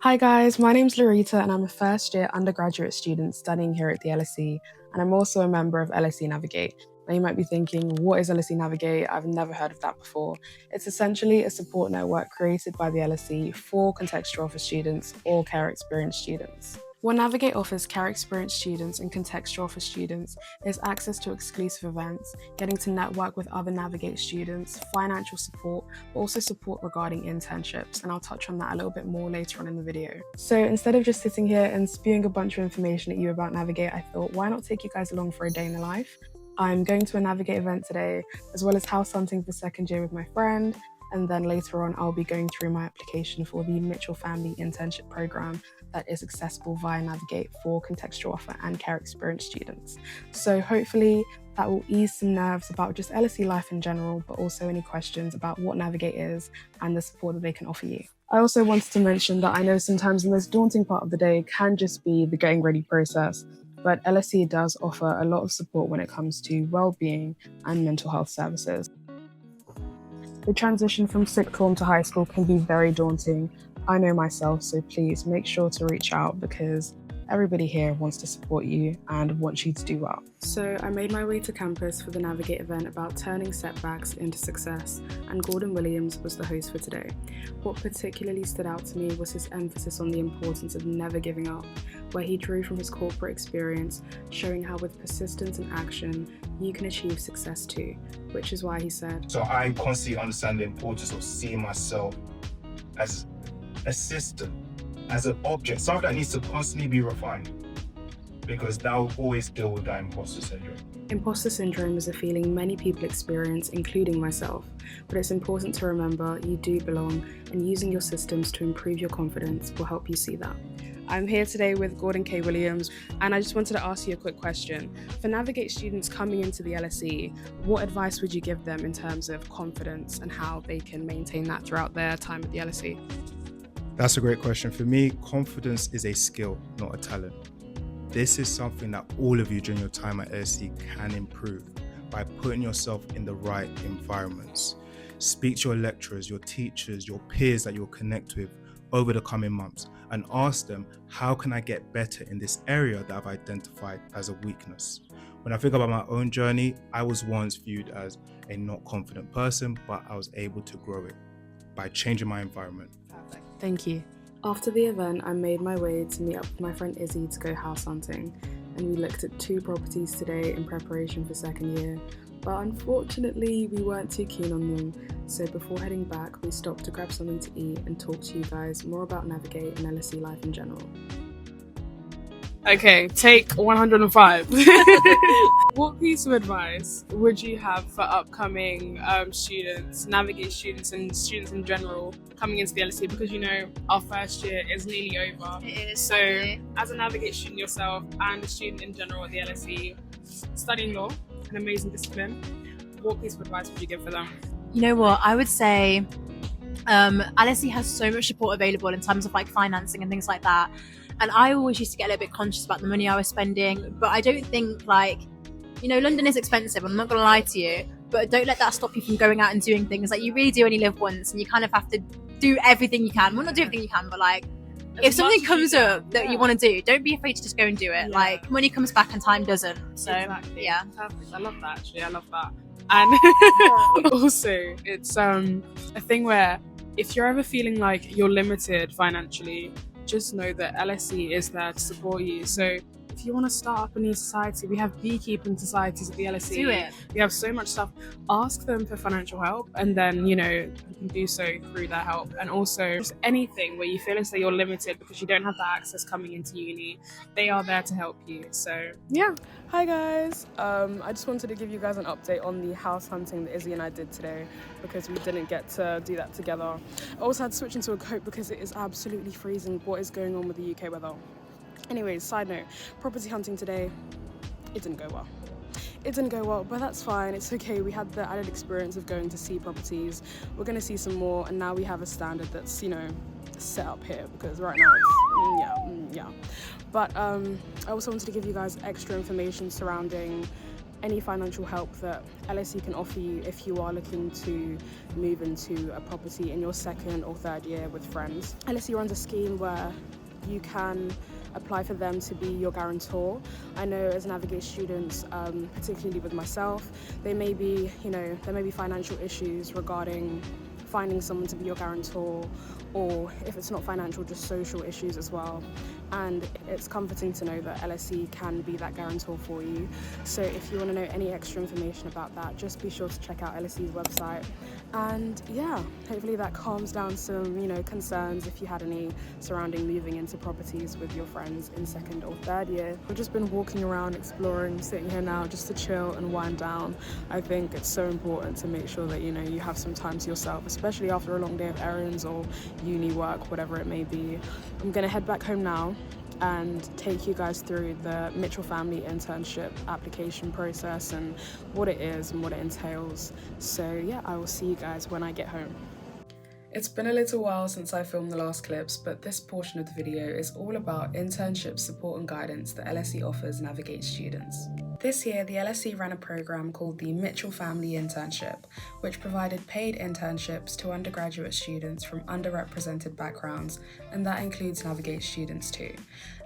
Hi guys, my name's Laurita and I'm a first year undergraduate student studying here at the LSE, and I'm also a member of LSE Navigate. Now you might be thinking, what is LSE Navigate? I've never heard of that before. It's essentially a support network created by the LSE for contextual offer students or care experience students. What Navigate offers care experience students and contextual offer students is access to exclusive events, getting to network with other Navigate students, financial support, but also support regarding internships, and I'll touch on that a little bit more later on in the video. So instead of just sitting here and spewing a bunch of information at you about Navigate, I thought, why not take you guys along for a day in the life? I'm going to a Navigate event today, as well as house hunting for second year with my friend, and then later on I'll be going through my application for the Mitchell Family Internship Programme that is accessible via Navigate for contextual offer and care experience students. So hopefully that will ease some nerves about just LSE life in general, but also any questions about what Navigate is and the support that they can offer you. I also wanted to mention that I know sometimes the most daunting part of the day can just be the getting ready process, but LSE does offer a lot of support when it comes to well-being and mental health services. The transition from sixth form to high school can be very daunting. I know myself, so please make sure to reach out because everybody here wants to support you and wants you to do well. So I made my way to campus for the Navigate event about turning setbacks into success, and Gordon Williams was the host for today. What particularly stood out to me was his emphasis on the importance of never giving up, where he drew from his corporate experience, showing how with persistence and action, you can achieve success too, which is why he said, So I constantly understand the importance of seeing myself as a system, as an object, something that needs to constantly be refined, because that will always deal with that imposter syndrome. Imposter syndrome is a feeling many people experience, including myself, but it's important to remember you do belong, and using your systems to improve your confidence will help you see that. I'm here today with Gordon K. Williams, and I just wanted to ask you a quick question. For Navigate students coming into the LSE, what advice would you give them in terms of confidence and how they can maintain that throughout their time at the LSE? That's a great question. For me, confidence is a skill, not a talent. This is something that all of you during your time at LSE can improve by putting yourself in the right environments. Speak to your lecturers, your teachers, your peers that you'll connect with over the coming months and ask them, how can I get better in this area that I've identified as a weakness? When I think about my own journey, I was once viewed as a not confident person, but I was able to grow it by changing my environment. Perfect. Thank you. After the event, I made my way to meet up with my friend Izzy to go house hunting, and we looked at 2 properties today in preparation for second year, but unfortunately we weren't too keen on them, so before heading back we stopped to grab something to eat and talk to you guys more about Navigate and LSE life in general. Okay, take 105. What piece of advice would you have for upcoming students, Navigate students and students in general coming into the LSE? Because you know our first year is nearly over. It is. So as a Navigate student yourself and a student in general at the LSE, studying law, an amazing discipline, what piece of advice would you give for them? You know what? I would say LSE has so much support available in terms of like financing and things like that. And I always used to get a little bit conscious about the money I was spending. But I don't think London is expensive. I'm not going to lie to you. But don't let that stop you from going out and doing things. Like you really do only live once, and you kind of have to do everything you can. Well, not do everything you can, but like if something comes up that you want to do, don't be afraid to just go and do it. Yeah. Like money comes back and time doesn't. So exactly. Yeah. Perfect. I love that actually. I love that. And also it's a thing where if you're ever feeling like you're limited financially, just know that LSE is there to support you. So if you want to start up a new society, we have beekeeping societies at the LSE. Do it. We have so much stuff. Ask them for financial help, and then you can do so through their help. And also just anything where you feel as though you're limited because you don't have that access coming into uni, they are there to help you. So yeah. Hi guys. I just wanted to give you guys an update on the house hunting that Izzy and I did today, because we didn't get to do that together. I also had to switch into a coat because it is absolutely freezing. What is going on with the UK weather? Anyways, side note, property hunting today, it didn't go well. It didn't go well, but that's fine, it's okay. We had the added experience of going to see properties. We're going to see some more, and now we have a standard that's, set up here, because right now it's, yeah. But I also wanted to give you guys extra information surrounding any financial help that LSE can offer you if you are looking to move into a property in your second or third year with friends. LSE runs a scheme where you can apply for them to be your guarantor. I know as Navigate students, particularly with myself, there may be financial issues regarding finding someone to be your guarantor, or if it's not financial, just social issues as well. And it's comforting to know that LSE can be that guarantor for you. So if you want to know any extra information about that, just be sure to check out LSE's website. And yeah, hopefully that calms down some, concerns if you had any surrounding moving into properties with your friends in second or third year. We've just been walking around, exploring, sitting here now just to chill and wind down. I think it's so important to make sure that, you have some time to yourself, especially after a long day of errands or uni work, whatever it may be. I'm gonna head back home now and take you guys through the Mitchell Family Internship application process and what it is and what it entails. So yeah, I will see you guys when I get home. It's been a little while since I filmed the last clips, but this portion of the video is all about internship support and guidance that LSE offers Navigate students. This year, the LSE ran a program called the Mitchell Family Internship, which provided paid internships to undergraduate students from underrepresented backgrounds, and that includes Navigate students too.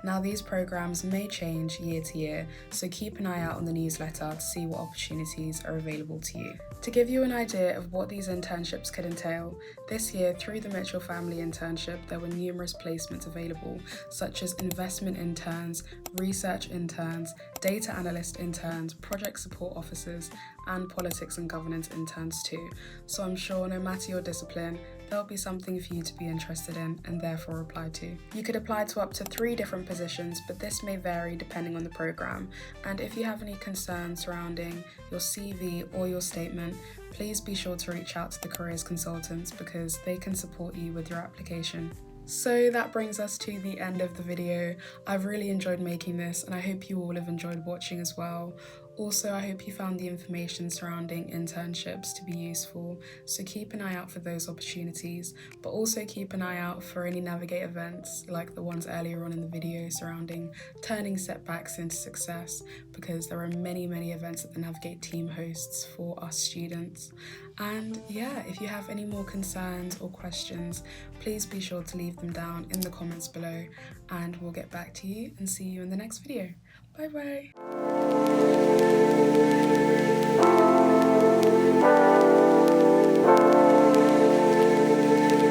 Now, these programs may change year to year, so keep an eye out on the newsletter to see what opportunities are available to you. To give you an idea of what these internships could entail, this year through the Mitchell Family Internship, there were numerous placements available, such as investment interns, research interns, data analyst interns, project support officers, and politics and governance interns too. So I'm sure no matter your discipline, there'll be something for you to be interested in and therefore apply to. You could apply to up to 3 different positions, but this may vary depending on the program. And if you have any concerns surrounding your CV or your statement, please be sure to reach out to the careers consultants because they can support you with your application. So that brings us to the end of the video. I've really enjoyed making this and I hope you all have enjoyed watching as well. Also, I hope you found the information surrounding internships to be useful, so keep an eye out for those opportunities, but also keep an eye out for any Navigate events like the ones earlier on in the video surrounding turning setbacks into success, because there are many events that the Navigate team hosts for us students. And yeah, if you have any more concerns or questions, please be sure to leave them down in the comments below and we'll get back to you and see you in the next video. Bye bye!